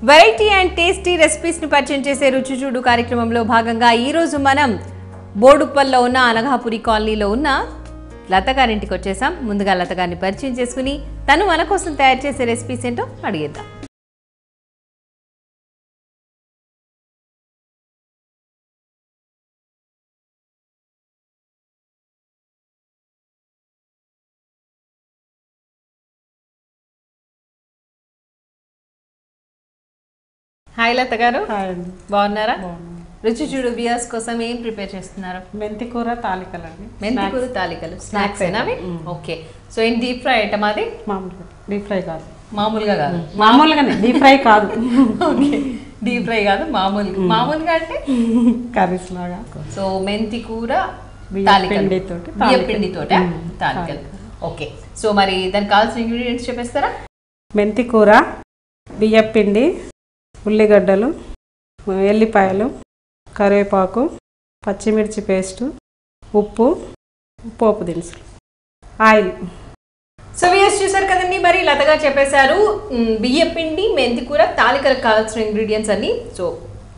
Variety and tasty recipes ని పరిచయం చేసే రుచి చూడు కార్యక్రమంలో భాగంగా ఈ రోజు మనం బోడుప్పల్లో ఉన్న అనఘాపురి కాలనీలో ఉన్న లత గారింటికి వచ్చేసాం. ముందుగా లత గారిని పరిచయం చేసుకుని తను మన కోసం తయారు చేసే రెసిపీస్ ఏంటో అడిగేద్దాం. హాయ్ లత గారు, బాగున్నారా? రుచి చూడు వ్యూయర్స్ కోసం ఏం ప్రిపేర్ చేస్తున్నారు? మెంతికూర తాలికలు అండి. మెంతికూర తాలికలు స్నాక్స్ ఏనా అవి? ఓకే. సో ఏం డీప్ ఫ్రై ఐటమ్ అది? మామూలుగా డీప్ ఫ్రై కాదు. మామూలుగా కాదు, మామూలుగానే డీప్ ఫ్రై కాదు. ఓకే, డీప్ ఫ్రై కాదు, మామూలుగా అంటే కర్రీస్ లాగా. సో మెంతికూర పిండితోటి తాలికలు. ఓకే, సో మరి దానికి కావాల్సిన ఇంగ్రీడియంట్స్ చెప్పేస్తారా? మెంతికూర, బియ్యపిండి, ఉల్లిగడ్డలు, ఎల్లిపాయలు, కరివేపాకు, పచ్చిమిర్చి పేస్టు, ఉప్పు, పోపు దినుసులు, ఆయిల్. సో వ్యూయర్స్ చూసారు కదండి, మరి లతగా చెప్పేశారు బియ్యపిండి, మెంతికూర, తాలికలకు కావాల్సిన ఇంగ్రీడియంట్స్ అన్ని. సో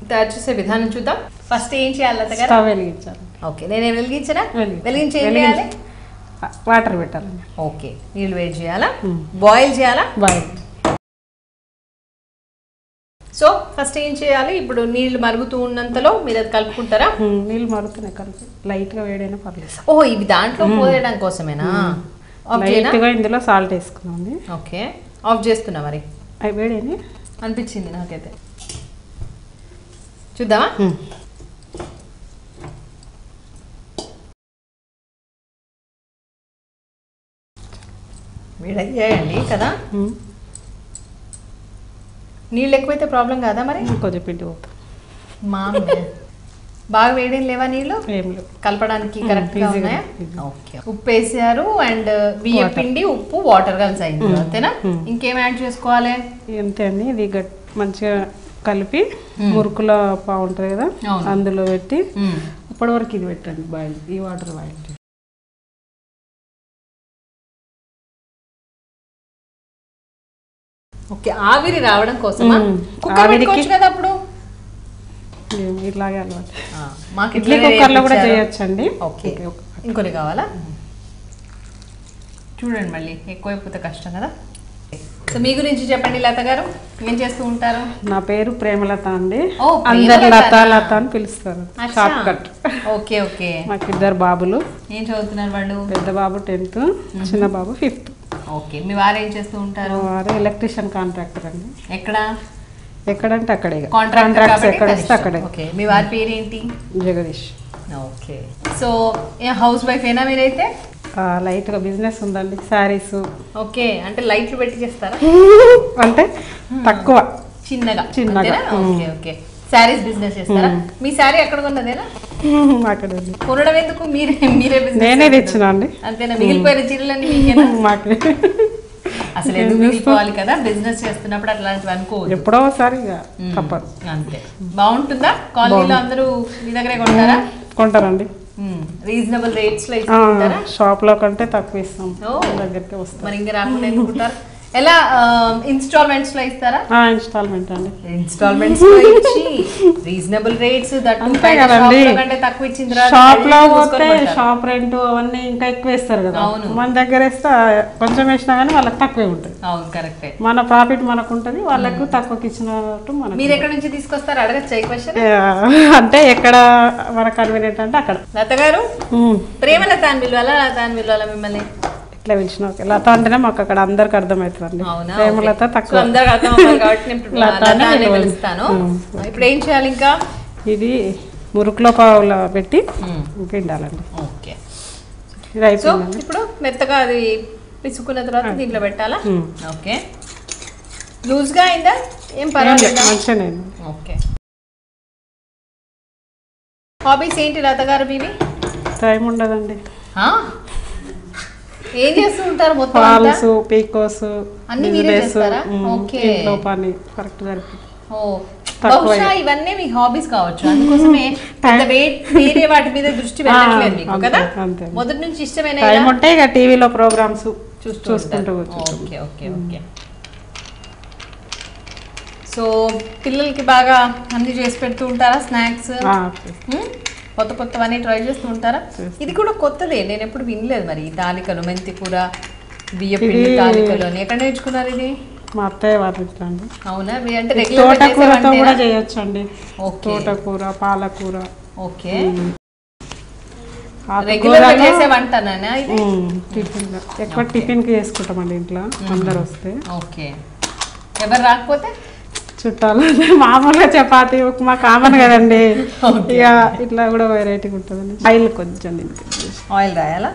తయారు చేసే విధానం చూద్దాం. ఫస్ట్ ఏం చేయాలి లతగా? స్టవ్ వెలిగించాలి. ఓకే, నేనేం వెలిగించనా? వెలిగించి ఏం చేయాలి? వాటర్ పెట్టాలండి. ఓకే, నీళ్ళు వేడి చేయాలా? బాయిల్ చేయాలా? బాయిల్. సో ఫస్ట్ ఏం చేయాలి? ఇప్పుడు నీళ్లు మరుగుతూ ఉన్నంతలో మీరు అది కలుపుకుంటారా? నీళ్ళు మరుగుతున్నాయి, కలిపి లైట్గా వేడైనా పర్లేదు. ఓ, ఇవి దాంట్లో పోయడం కోసమేనా? లైట్గా ఇందులో సాల్ట్ వేసుకున్నాం. ఓకే, ఆఫ్ చేస్తున్నా. మరి అవి వేడేని అనిపించింది నాకైతే. చూద్దామా? వేడయ్యాయండి కదా. నీళ్ళు ఎక్కువైతే ప్రాబ్లం కాదా? మరి కొంచెం పిండి పోతాం. బాగా వేడేం లేవా నీళ్ళు? ఏం లేవు, కలపడానికి కరెక్ట్గా ఉన్నాయా? ఓకే, ఉప్పు వేసారు అండ్ బియ్యం పిండి, ఉప్పు, వాటర్ కలిసి అయింది అంతేనా? ఇంకేం యాడ్ చేసుకోవాలి? అంతే అండి. ఇది మంచిగా కలిపి మురుకులో బాగుంటుంది కదా, అందులో పెట్టి ఇప్పటి వరకు ఇది పెట్టండి బాయిల్. ఈ వాటర్ బాయిల్. ఓకే, ఆవిరి రావడం కోసం కదా. అప్పుడు ఇట్లాగే అలవాటు. మాకు ఇడ్లీ కుక్కర్లో కూడా చేయొచ్చండి. ఓకే, ఇంకొని కావాలా? చూడండి, మళ్ళీ ఎక్కువైపోతే కష్టం కదా. సో మీ గురించి చెప్పండి లత గారు, ఏం చేస్తూ ఉంటారు? నా పేరు ప్రేమలత అండి. అందరు లత లత అని పిలుస్తారు, షార్ట్ కట్. Okay okay. మాకు ఇద్దరు బాబులు. ఏం చదువుతున్నారు వాళ్ళు? పెద్ద బాబు 10th, చిన్న బాబు 5th. ఓకే, మీ వారు ఏం చేస్తూ ఉంటారు? వారు ఎలక్ట్రీషియన్ కాంట్రాక్టర్ అండి. ఎక్కడంటే అక్కడే, కాంట్రాక్ట్స్ ఎక్కడ వస్తే అక్కడే. ఓకే, మీ వారి పేరు ఏంటి? Jagadish. Okay, so house wife ఏనా మీరైతే? లైట్గా బిజినెస్ ఉందండి, శారీస్. ఓకే, అంటే లైట్లు పెట్టి చేస్తారా? అంటే తక్కువ, చిన్నగా. ఓకే ఓకే, శారీస్ బిజినెస్ చేస్తారా? మీ శారీ ఎక్కడ కొన్నదేనా? అక్కడ కొనడం ఎందుకు? మీరే నేనే తెచ్చినా అండి. అంతేనా? మిగిలిపోయిన చీరలన్నీ మీకేనా? మాకే. అసలు ఎందుకు మిగిలిపోవాలి కదా, బిజినెస్ చేస్తున్నప్పుడు అట్లాంటివి అనుకోవచ్చు. ఎప్పుడో ఒకసారి తప్పదు. అంతే. బాగుంటుందా? కాలనీలో అందరూ మీ దగ్గరే కొంటారా? కొంటారండి. రీజనబుల్ రేట్స్ లో ఇస్తారా? షాప్ లో కంటే తక్కువ ఇస్తాం, దగ్గరికి వస్తాం. మరి ఇంకా రాకుండా ఎందుకుంటారు? ఎలా ఇన్స్టాల్మెంట్స్ లో ఇస్తారా? ఇన్స్టాల్మెంట్ అండి. ఇన్స్టాల్మెంట్స్ లో ఇచ్చి రీజనబుల్ రేట్స్ కంటే తక్కువ ఇచ్చిన తర్వాత షాప్ లో పోతే షాప్ రెంట్ అవన్నీ ఇంకా ఎక్కువ వేస్తారు కదా. మన దగ్గర వేస్తే కొంచెం వేసినా కానీ వాళ్ళకి తక్కువే ఉంటుంది. అవును, కరెక్టే. మన ప్రాఫిట్ మనకు ఉంటుంది, వాళ్ళకు తక్కువకి ఇచ్చినట్టు. మీరు ఎక్కడి నుంచి తీసుకొస్తారు? అడగచ్చా ఈ క్వశ్చన్? అంటే ఎక్కడ మనకు కన్వీనియంట్ అంటే అక్కడ. లత గారు, ప్రేమలత అని పిలవాలా, లత అని పిలవాలా మిమ్మల్ని? ఇట్లా పిలిచిన లత అంటేనే మాకు అక్కడ అందరికి అర్థమవుతుంది. ప్రేమలత తక్కువ. ఇప్పుడు ఏం చేయాలి ఇంకా? ఇది మురుకులో పావులో పెట్టి పిండాలండి. ఓకే, సో ఇప్పుడు మెత్తగా అది పిసుకున్న తర్వాత దీంట్లో పెట్టాలా? ఓకే, లూజ్గా అయిందా? ఏం పర్వాలేదు, మంచిగానే. ఓకే. హాబీస్ ఏంటి లత గారు మీవి? టైం ఉండదండి. ఏం చేస్తూ ఉంటారు? మొత్తం ఫాల్స్, పీకోస్ అన్ని మీరే చేస్తారా? ఓకే, ఇంట్లో పని కరెక్ట్ జరుగుతుంది. బహుశా ఇవన్నీ మీ హాబీస్ కావచ్చు, అందుకోసమే వేరే వాటి మీద దృష్టి వెళ్ళట్లేదు మీకు కదా. మొదటి నుంచి ఇష్టమైన టైం ఉంటే ఇక టీవీలో ప్రోగ్రామ్స్ చూసుకుంటూ. Okay okay okay. సో పిల్లలకి బాగా అన్ని చేసి పెడుతూ ఉంటారా స్నాక్స్? కొత్త కొత్తవన్నీ ట్రై చేస్తూ ఉంటారా? ఇది కూడా కొత్తదే, నేను ఎప్పుడు వినలేదు. మరి తాలికలు, మెంతి కూర, బియ్య పిండి తాలికలు అని ఎక్కడ నేర్చుకున్నారు ఇది? మా అత్తయ్య వాటించండి. అవునా? మీ అంటే తోటకూరతో కూడా చేయొచ్చు అండి. తోటకూర, పాలకూర. ఓకే, రెగ్యులర్ గా చేసే వంటనా ఇది? టిఫిన్ ఎక్కువ టిఫిన్ కి చేసుకుంటామండి ఇంట్లో అందరు వస్తే. ఓకే, ఎవరు రాకపోతే చుట్టాలు మామూలుగా చపాతి ఉప్మా కామన్ కదండి. ఇక ఇట్లా కూడా వెరైటీగా ఉంటుందండి. ఆయిల్ కొంచెం ఆయిల్ రాయాలా?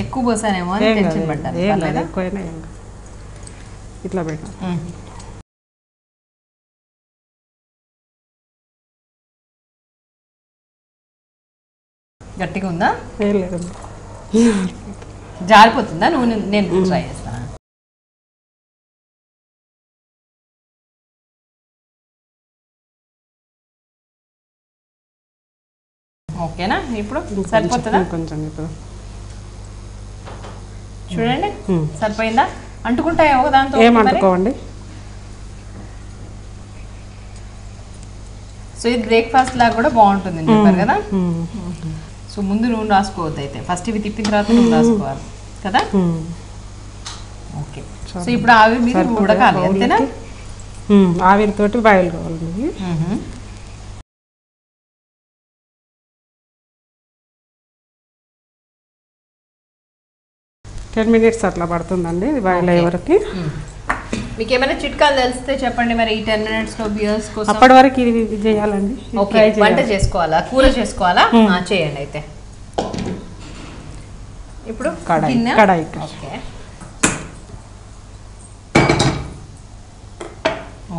ఎక్కువ పోసానేమో టెన్షన్ పడ్డాను. ఎక్కువైనా ఇట్లా పెట్టాం. గట్టిగా ఉందా? ఏం లేదు, జారిపోతుందా? నువ్వు నేను ట్రై చేస్తాను. ఓకేనా? ఇప్పుడు సరిపోతుందా? కొంచెం ఇప్పుడు చూడండి, సరిపోయిందా? అంటుకుంటాయా ఒకదాంతో? ఏమంటుకోండి. సో ఇది బ్రేక్ఫాస్ట్ లాగా కూడా బాగుంటుంది చెప్పారు కదా. సో ముందు నూనె రాసుకోవద్దు, అయితే ఫస్ట్ ఇవి తిప్పిన తర్వాత నూనె రాసుకోవాలి కదా. ఓకే, సో ఇప్పుడు ఆవిరి మీద ఉడకాలి అంతేనా? ఆవిరితోటి బాయిల్ కావాలి. 10 minutes అట్లా పడుతుందండి ఇది బాయిల్ అయ్యే వరకు. మీకు ఏమైనా చిట్కాలు తెలిస్తే చెప్పండి మరి ఈ 10 minutes లో వ్యూయర్స్ కోసం. అప్పటి వరకు ఇది చేయాలండి. ఓకే, వంట చేసుకోవాలా, కూర చేసుకోవాలా? చేయండి అయితే. ఇప్పుడు కడాయి. ఓకే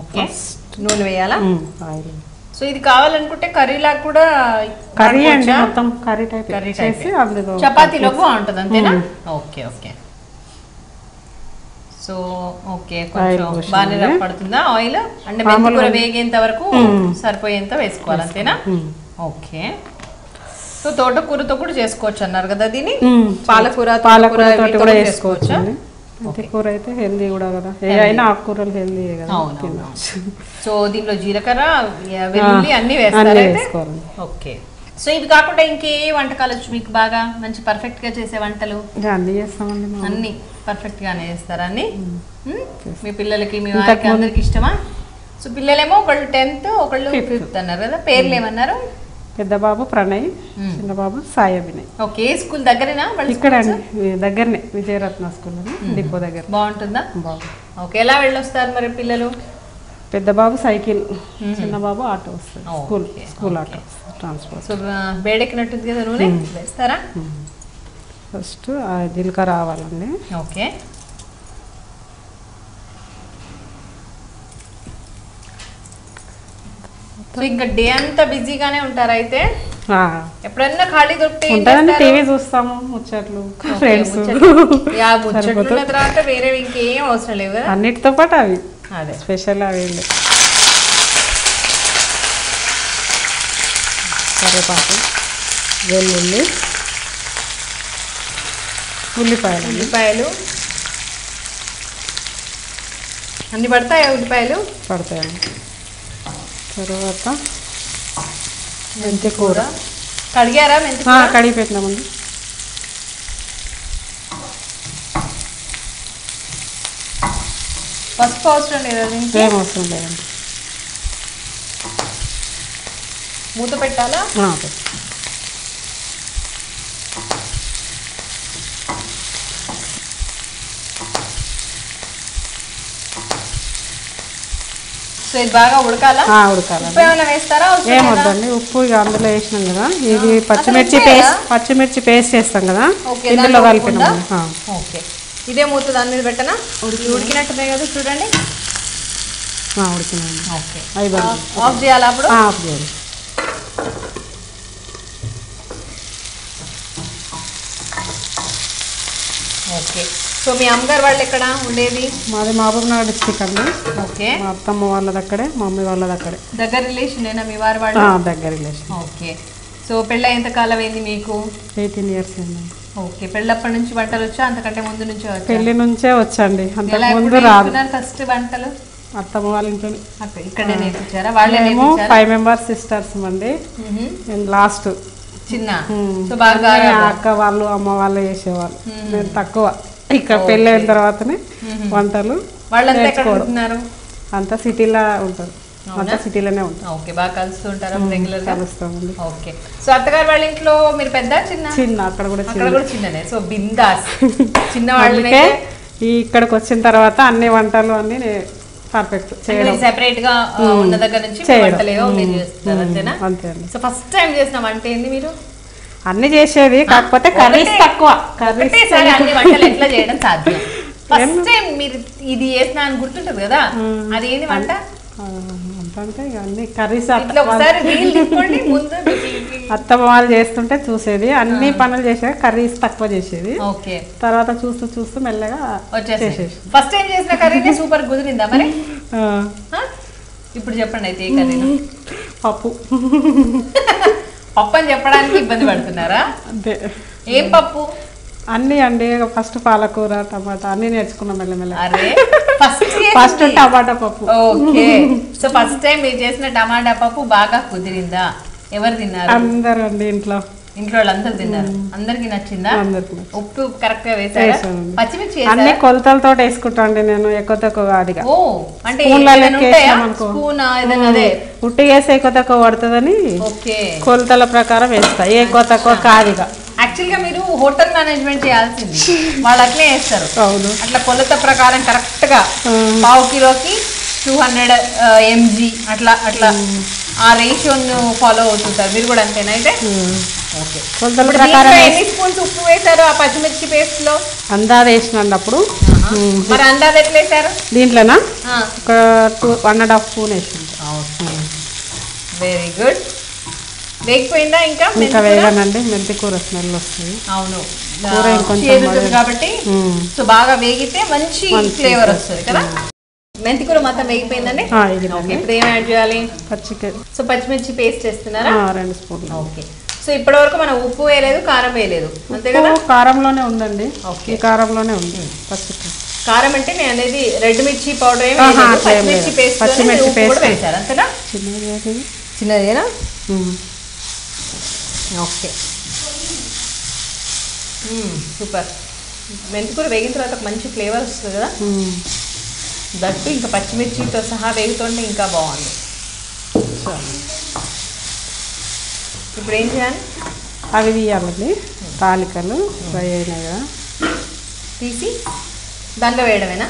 ఓకే, నూనె వేయాలా? సో ఇది కావాలనుకుంటే కర్రీలాగా కూడా, కర్రీ అండి మొత్తం కర్రీ టైప్ చేసి అందులో చపాతీలో బాగుంటుంది అంతేనా? Okay okay. సో ఓకే, కొంచెం బాగానే పడుతుందా ఆయిల్? అంటే మెంతి కూర వేగేంత వరకు సరిపోయేంత వేసుకోవాలి అంతేనా? ఓకే. సో తోటకూరతో కూడా చేసుకోవచ్చు అన్నారు కదా దీన్ని. పాలకూరతో కూడా చేసుకోవచ్చు. మెంతి కూర అయితే హెల్దీ కూడా కదా, ఏదైనా ఆకుకూరలు హెల్దీ కదా. సో దీంట్లో జీలకర్ర, వెల్లుల్లి అన్ని వేస్తారు. ఓకే. సో ఇవి కాకుండా ఇంకే వంటకాలు వచ్చు మీకు బాగా మంచి పర్ఫెక్ట్ గా చేసే వంటలు? అన్ని చేస్తామండి. అన్ని పర్ఫెక్ట్ గానే చేస్తారా అన్ని? మీ పిల్లలకి, మీ వారికి అందరికి ఇష్టమా? సో పిల్లలేమో ఒకళ్ళు 10th, ఒకళ్ళు 5th అన్నారు కదా. పేర్లు ఏమన్నారు? పెద్ద బాబు ప్రణయ్, చిన్న బాబు సాయి అభినయ్. ఓకే, స్కూల్ దగ్గరేనా? ఇక్కడ దగ్గరనే, విజయరత్న స్కూల్ డిపో దగ్గర. బాగుంటుందా? ఓకే, ఎలా వెళ్ళొస్తారు మరి పిల్లలు? పెద్ద బాబు సైకిల్, చిన్న బాబు ఆటో వస్తుంది. School auto transport. సో వేడెక్కినట్టుంది కదా, నూనె వేస్తారా? ఫస్ట్ జీలకర్ర రావాలండి. ఓకే. సో ఇంకా డే అంతా బిజీగానే ఉంటారు అయితే? ఎప్పుడన్నా ఖాళీ దొరికితే టీవీ చూస్తాము, ముచ్చట్లు, ఫ్రెండ్స్. ముచ్చట్లు తర్వాత వేరే ఇంకేం అవసరం లేవు కదా. అన్నిటితో పాటు అవి అదే స్పెషల్. అవి కరివేపాకు, వెల్లుల్లి, ఉల్లిపాయలు అన్ని పడతాయా? ఉల్లిపాయలు పడతాయండి. తర్వాత మెంతి కూర కడిగారా? మెంతి కడిగి పెట్టినామండి. పసుపు అవసరం లేదా? ఏం అవసరం లేదండి. మూత పెట్టాలా? సో ఇది బాగా ఉడకాలా? ఉడకాలి. ఉప్పు ఏమైనా వేస్తారా? ఏమొద్దండి, ఉప్పు ఇక అందులో వేసినాం కదా. ఇది పచ్చిమిర్చి పేస్ట్ చేస్తాం కదా, ఇందులో కలిపినాం. ఓకే, ఇదే మూత దాని మీద పెట్టనా? ఉడికినట్టున్నాయి కదా చూడండి. ఉడికినాం. ఓకే, ఆఫ్ చేయాలా అప్పుడు? ఆఫ్ చేయాలి. ఓకే. సో మీ అమ్మగారు వాళ్ళు ఎక్కడ ఉండేది? మాది మహబూబ్నగర్ డిస్ట్రిక్ట్ అండి. ఓకే. మా అత్తమ్మ వాళ్ళది అక్కడే, మా మమ్మీ వాళ్ళది అక్కడే. దగ్గర రిలేషనేనా మీ వారి వాళ్ళు? దగ్గర రిలేషన్. ఓకే. సో పెళ్ళి ఎంత కాలం అయింది మీకు? 18 years అయింది. ఓకే, పెళ్ళప్పటి నుంచి వంటలు వచ్చా అంతకంటే ముందు నుంచే వచ్చా? పెళ్లి నుంచే వచ్చండి, అంతకు ముందు రాదు. ఫస్ట్ వంటలు అత్తమ్మ వాళ్ళ ఇంట్లో ఇక్కడే నేర్పించారా? వాళ్ళే మేము 5 మెంబర్స్ సిస్టర్స్ అండి. నేను లాస్ట్ చిన్న. సో బాగా అక్క వాళ్ళు అమ్మ వాళ్ళు చేసేవాళ్ళు, నేను తక్కువ. ఇక్కడ పెళ్ళి అయిన తర్వాతనే వంటలు. వాళ్ళంతా ఎక్కడ ఉంటున్నారు? అంతా సిటీలో ఉంటారు, అంతా సిటీలోనే ఉంటారు. ఓకే, బాగా కలుస్తుంటారా? రెగ్యులర్ కలుస్తామండి. ఓకే, సో అత్తగారు వాళ్ళ ఇంట్లో మీరు పెద్ద చిన్న? అక్కడ కూడా చిన్ననే. సో బిందాస్ చిన్న వాళ్ళే. ఇక్కడికి వచ్చిన తర్వాత అన్ని వంటలు అన్ని పర్ఫెక్ట్ చేయడం. సెపరేట్ గా ఉన్న దగ్గర నుంచి వంటలేవో మీరు చేస్తున్నారు అంతేనా? అంతే. సో ఫస్ట్ టైం చేసిన వంట ఏంది మీరు? అన్ని చేసేది, కాకపోతే కర్రీస్ తక్కువ. ఒకటేసారి అన్ని వంటలు ఎట్లా చేయడం సాధ్యం? ఫస్ట్ టైం మీరు ఇది చేసిన అని గుర్తుంటది కదా, అది ఏంది వంట? అంటే అన్ని కర్రీస్ అత్తమ్మ వాళ్ళు చేస్తుంటే చూసేది, అన్ని పనులు చేసేది, కర్రీస్ తక్కువ చేసేది. ఓకే, తర్వాత చూస్తూ చూస్తూ మెల్లగా వచ్చేసేది. ఫస్ట్ టైం చేసిన కర్రీనే సూపర్ కుదిరిందా మరి? ఇప్పుడు చెప్పండి అయితే ఏ కర్రీ? పప్పు. పప్పు అని చెప్పడానికి ఇబ్బంది పడుతున్నారా? అంతే. ఏం పప్పు? అన్ని అండి, ఫస్ట్ పాలకూర టమాటా అన్ని నేర్చుకున్నాం మెల్లమెల్ల. అరే ఫస్ట్ టమాటా పప్పు. ఓకే, సో ఫస్ట్ టైం మీరు చేసిన టమాటా పప్పు బాగా కుదిరిందా? ఎవరు తిన్నారు? అందరూ అండి, ఇంట్లో వాళ్ళందరూ తిన్నారు. అందరికి నచ్చిందా? ఉప్పు కరెక్ట్ గా వేసారా? పచ్చిమిర్చి అన్ని కొలతలతో వేసుకుంటాండి నేను, ఎక్కువ తక్కువ అదిగా. అంటే ఉట్టి వేసి ఎక్కువ తక్కువ పడుతుందని కొలతల ప్రకారం వేస్తా, ఎక్కువ తక్కువ కాదుగా. యాక్చువల్ గా మీరు హోటల్ మేనేజ్మెంట్ చేయాల్సింది, వాళ్ళు అట్లే వేస్తారు. అవును, అట్లా కొలత ప్రకారం కరెక్ట్ గా పావు కిలోకి 200 mg అట్లా అట్లా ఆ రేషియోను ఫాలో అవుతుంటారు. మీరు కూడా అంతేనా? అయితే ఓకే, కొలతల ప్రకారం ఎన్ని స్పూన్స్ ఉప్పు వేసారు ఆ పచ్చిమిర్చి పేస్ట్ లో? అందాజ వేసినండి అప్పుడు. మరి అందాజ ఎట్లా వేసారు? దీంట్లోనా ఒక 1.5 స్పూన్ వేసింది. Very good. వేగిపోయిందా? ఇంకా వేగానండి, మెంతి కూర స్మెల్ వస్తుంది. అవును, కూర ఇంకొంచెం కాబట్టి సో బాగా వేగితే మంచి ఫ్లేవర్ వస్తుంది కదా. మెంతి కూర మొత్తం వేగిపోయిందండి. ఇప్పుడు ఏం యాడ్ చేయాలి? సో పచ్చిమిర్చి పేస్ట్ చేస్తున్నారా? 2 స్పూన్లు. ఓకే, సో ఇప్పటి వరకు మనం ఉప్పు వేయలేదు, కారం వేయలేదు, అంతే కదా? కారంలోనే ఉందండి. ఓకే, కారంలోనే ఉంది. కారం అంటే నేను అనేది రెడ్ మిర్చి పౌడర్ ఏమి పచ్చిమిర్చి పేస్ట్ వేసారు అంతేనా? చిన్నదేనా? Okay, super. మెంతి కూర వేగిన తర్వాత ఒక మంచి ఫ్లేవర్ వస్తుంది కదా, దట్టు ఇంకా పచ్చిమిర్చితో సహా వేగుతుంటే ఇంకా బాగుంది. ఇప్పుడు ఏం చేయాలి? అవి తీయాలండి, తాలికలు ఫ్రై అయినాయి కదా, తీసి దాంట్లో వేయడమేనా?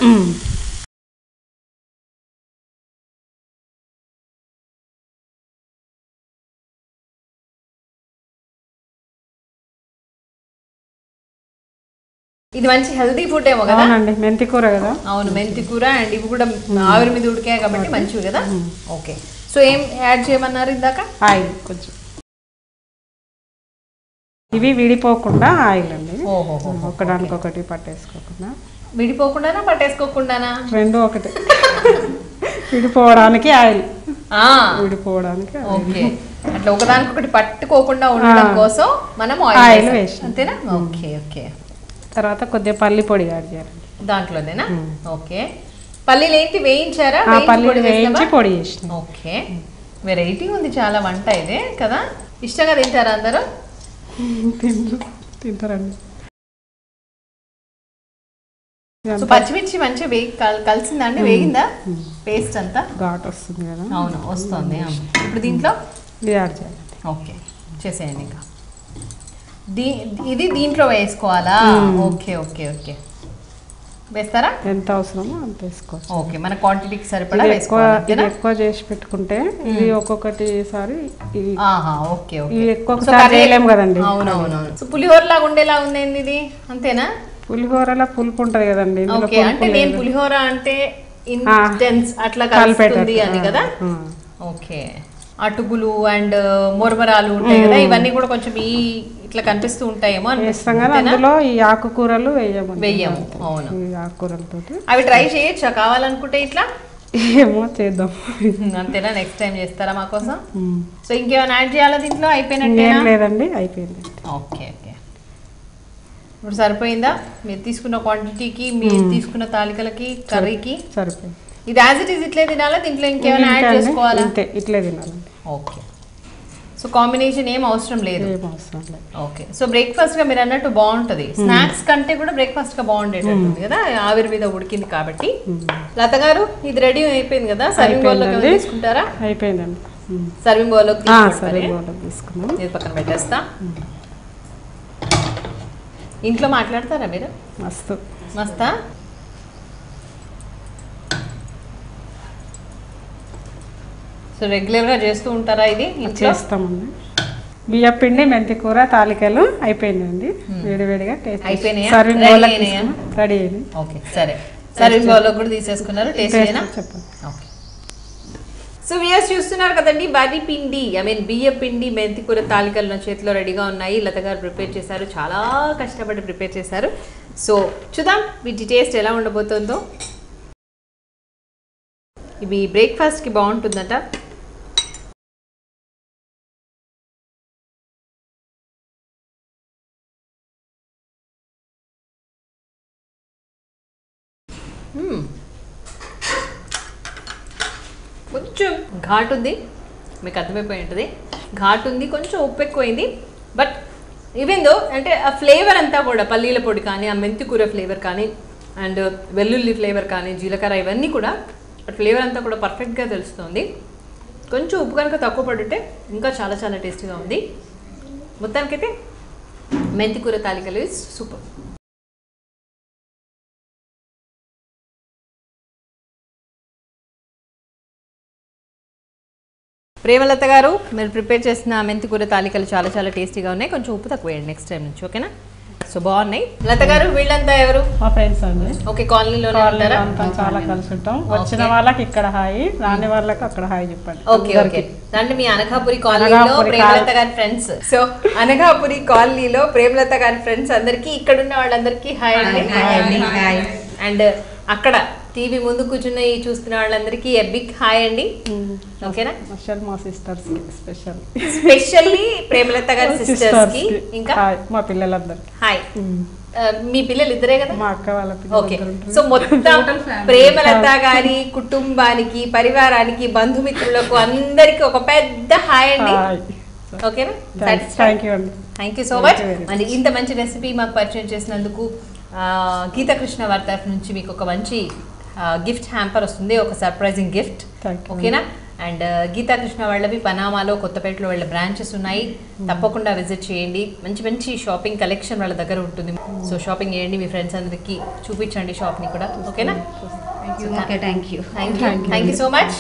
ఇది మంచి హెల్తీ ఫుడ్ ఏమో కదా? అవునండి, మెంతి కూర కదా. అవును, మెంతి కూర అండ్ ఇవి కూడా ఆవిరి మీద ఉడికాయి కాబట్టి మంచివి కదా. ఓకే, సో ఏం యాడ్ చేయమన్నారు ఇందాక? ఆయిల్ కొంచెం, ఇవి విడిపోకుండా ఆయిల్ అండి. ఒకదానికొకటి పట్టేసుకోకుండా. విడిపోకుండానా పట్టేసుకోకుండానా? రెండు ఒకటి. విడిపోవడానికి ఆయిల్, విడిపోవడానికి. ఓకే, అట్లా ఒకదానికొకటి పట్టుకోకుండా ఉండడం కోసం మనం ఆయిల్ వేసి అంతేనా? Okay okay. తర్వాత కొద్దిగా పల్లి పొడి యాడ్ చేయాలి దాంట్లోనేనా? ఓకే, పల్లీలు ఏంటి వేయించారా? పల్లీలు వేయించి పొడి చేసిన. ఓకే, వెరైటీ ఉంది చాలా వంట ఇదే కదా. ఇష్టంగా తింటారా అందరూ? తింటారండి. సో పచ్చిమిర్చి మంచిగా కలిసిందండి, వేగిందా పేస్ట్ అంతా? ఘాట్ వస్తుంది కదా. అవును, వస్తుంది. ఇప్పుడు దీంట్లో యాడ్ చేయాలి. ఓకే, చేసేయండి. ఇంకా ఇది దీంట్లో వేసుకోవాలా? ఓకే ఓకే ఓకే, వేస్తారా? ఎంత అవసరమో అంత వేసుకోవచ్చు. ఓకే, మన క్వాంటిటీకి సరిపడా వేసుకోవాలి. ఎక్కువ చేసి పెట్టుకుంటే ఇది ఒక్కొక్కటి సారి ఓకే ఓకే ఎక్కువ చేయలేము కదండి. అవునవునవును. సో పులిహోర లాగా ఉండేలా ఉందండి ఇది, అంతేనా? పులిహోరలా పులుపు ఉంటది కదండి. ఓకే, అంటే నేను పులిహోర అంటే ఇంటెన్స్ అట్లా కలుపుతుంది అని కదా. ఓకే, అటుకులు అండ్ మొరమరాలు ఉంటాయి కదా, ఇవన్నీ కూడా కొంచెం ఇట్లా కనిపిస్తూ ఉంటాయేమో అనిపిస్తాం కదా. అందులో ఈ ఆకుకూరలు వెయ్యము. అవును, ఆకుకూరలతో అవి ట్రై చేయొచ్చా కావాలనుకుంటే? ఇట్లా ఏమో చేద్దాం, అంతేనా? నెక్స్ట్ టైం చేస్తారా మా కోసం? సో ఇంకేమైనా యాడ్ చేయాలా దీంట్లో? అయిపోయినట్టే? లేదండి, అయిపోయింది. ఓకే ఓకే, ఇప్పుడు సరిపోయిందా మీరు తీసుకున్న క్వాంటిటీకి మీరు తీసుకున్న తాలికలకి కర్రీకి సరిపోయింది. ఇది యాజ్ ఇట్ ఈస్ ఇట్లే తినాలా దీంట్లో ఇంకేమైనా యాడ్ చేసుకోవాలా? ఇట్లే తినాలండి. ఓకే సో కాంబినేషన్ ఏం అవసరం లేదు. ఓకే సో బ్రేక్ఫాస్ట్ గా మీరు అన్నట్టు బాగుంటది. స్నాక్స్ కంటే కూడా బ్రేక్ఫాస్ట్ గా బాగుండేటట్టుంది కదా, ఆవిరి మీద ఉడికింది కాబట్టి. లత గారు ఇది రెడీ అయిపోయింది కదా, సర్వింగ్ బౌల్ లో తీసుకుంటారా? అయిపోయిందండి. సర్వింగ్ బౌల్ లో తీసుకున్నాం. ఇది పక్కన పెట్టేస్తా. ఇంట్లో మాట్లాడతారా మీరు? మస్తా. సో రెగ్యులర్గా చేస్తూ ఉంటారా ఇది? చేస్తామండి. బియ్య పిండి మెంతి కూర తాలికలు అయిపోయిందండి. వేడివేడిగా అయిపోయినాయి, రెడీ అయింది. ఓకే సరే, సర్వింగ్ బౌల్లో కూడా తీసేసుకున్నారు. టేస్ట్ చెప్పండి. ఓకే సో వ్యూయర్స్ చూస్తున్నారు కదండి, వరి పిండి బియ్య పిండి మెంతి కూర తాలికలు నా చేతిలో రెడీగా ఉన్నాయి. లత గారు ప్రిపేర్ చేశారు, చాలా కష్టపడి ప్రిపేర్ చేశారు. సో చూద్దాం వీటి టేస్ట్ ఎలా ఉండబోతుందో. ఇవి బ్రేక్ఫాస్ట్కి బాగుంటుందట. కొంచెం ఘాటు ఉంది, మీకు అర్థమైపోయి ఉంటుంది. ఘాటు ఉంది, కొంచెం ఉప్పు ఎక్కువైంది. బట్ ఈవెన్ దో అంటే ఆ ఫ్లేవర్ అంతా కూడా పల్లీల పొడి కానీ, ఆ మెంతి కూర ఫ్లేవర్ కానీ, అండ్ వెల్లుల్లి ఫ్లేవర్ కానీ, జీలకర్ర ఇవన్నీ కూడా ఫ్లేవర్ అంతా కూడా పర్ఫెక్ట్గా తెలుస్తుంది. కొంచెం ఉప్పు కనుక తక్కువ పడుంటే ఇంకా చాలా చాలా టేస్టీగా ఉంది. మొత్తానికైతే మెంతి కూర తాలికలు ఇస్ సూపర్. ప్రేమలత గారు మీరు ప్రిపేర్ చేసిన మెంతి కూర తాలికలు చాలా చాలా టేస్టీగా ఉన్నాయి. కొంచెం ఉప్పు తక్కువ వేయండి నెక్స్ట్ టైం నుంచి, ఓకేనా? సో బాగున్నాయి. లత గారు వీళ్ళంతా ఎవరు? మా ఫ్రెండ్స్ అండి. ఓకే, కాలనీలో చాలా కలిసి ఉంటాం. వచ్చిన వాళ్ళకి ఇక్కడ హాయ్, రాని వాళ్ళకి అక్కడ హాయ్ చెప్పండి. ఓకే ఓకే, అంటే మీ అనఘాపురి కాలనీలో ప్రేమలత గారి ఫ్రెండ్స్. సో అనఘాపురి కాలనీలో ప్రేమలత గారి ఫ్రెండ్స్ అందరికి, ఇక్కడ ఉన్న వాళ్ళందరికీ హాయ్ అండి. అండ్ అక్కడ టీవీ ముందు కూర్చున్న ఈ చూస్తున్న వాళ్ళందరికీ ఎ బిగ్ హాయ్ అండి. ఓకేనా? మా సిస్టర్స్ స్పెషల్లీ ప్రేమలత గారి సిస్టర్స్ కి, ఇంకా మా పిల్లలందరికీ హాయ్. మీ పిల్లలు ఇద్దరే కదా? మా అక్క వాళ్ళ ఓకే. సో మొత్తం ప్రేమలత గారి కుటుంబానికి, పరివారానికి, బంధుమిత్రులకు అందరికి ఒక పెద్ద హాయ్ అండి. ఓకేనా? Thank you so much. మరి ఇంత మంచి రెసిపీ మాకు పరిచయం చేసినందుకు గీతా కృష్ణ వారి తరఫు నుంచి మీకు ఒక మంచి గిఫ్ట్ హ్యాంపర్ వస్తుంది, ఒక సర్ప్రైజింగ్ గిఫ్ట్. ఓకేనా? అండ్ గీతా కృష్ణ వాళ్ళవి పనామాలో, కొత్తపేటలో వాళ్ళ బ్రాంచెస్ ఉన్నాయి. తప్పకుండా విజిట్ చేయండి. మంచి మంచి షాపింగ్ కలెక్షన్ వాళ్ళ దగ్గర ఉంటుంది. సో షాపింగ్ చేయండి, మీ ఫ్రెండ్స్ అందరికి చూపించండి షాప్ని కూడా. ఓకేనా? Thank you so much.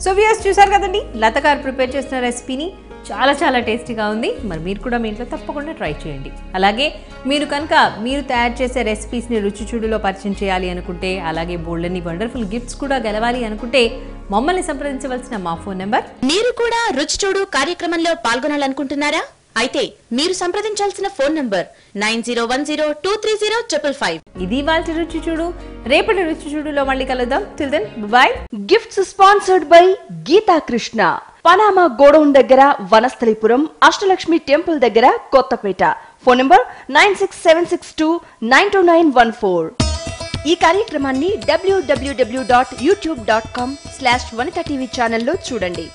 So viewers చూసారు కదండి, లత గారు ప్రిపేర్ చేసిన రెసిపీని చాలా చాలా టేస్టీగా ఉంది. మరి మీరు కూడా మీ ఇంట్లో తప్పకుండా ట్రై చేయండి. అలాగే మీరు కనుక మీరు తయారు చేసే రెసిపీస్ని రుచి చూడులో పరిచయం చేయాలి అనుకుంటే, అలాగే బోల్డన్ని వండర్ఫుల్ గిఫ్ట్స్ కూడా గెలవాలి అనుకుంటే మమ్మల్ని సంప్రదించవలసిన మా ఫోన్ నెంబర్. మీరు కూడా రుచి చూడు కార్యక్రమంలో పాల్గొనాలనుకుంటున్నారా? అయితే మీరు సంప్రదించాల్సిన ఫోన్ నంబర్ 9010230555. ఇది వాల్టి రుచి చూడు. రేపటి రుచి చూడులో మళ్ళీ కలుద్దాం. Till then bye. Gifts sponsored by Geeta Krishna, Panama godown దగ్గర, వనస్థలిపురం, అష్టలక్ష్మి టెంపుల్ దగ్గర, కొత్తపేట. Phone number 9676292914. ఈ కార్యక్రమాన్ని www.youtube.com/vanita TV ఛానల్లో చూడండి.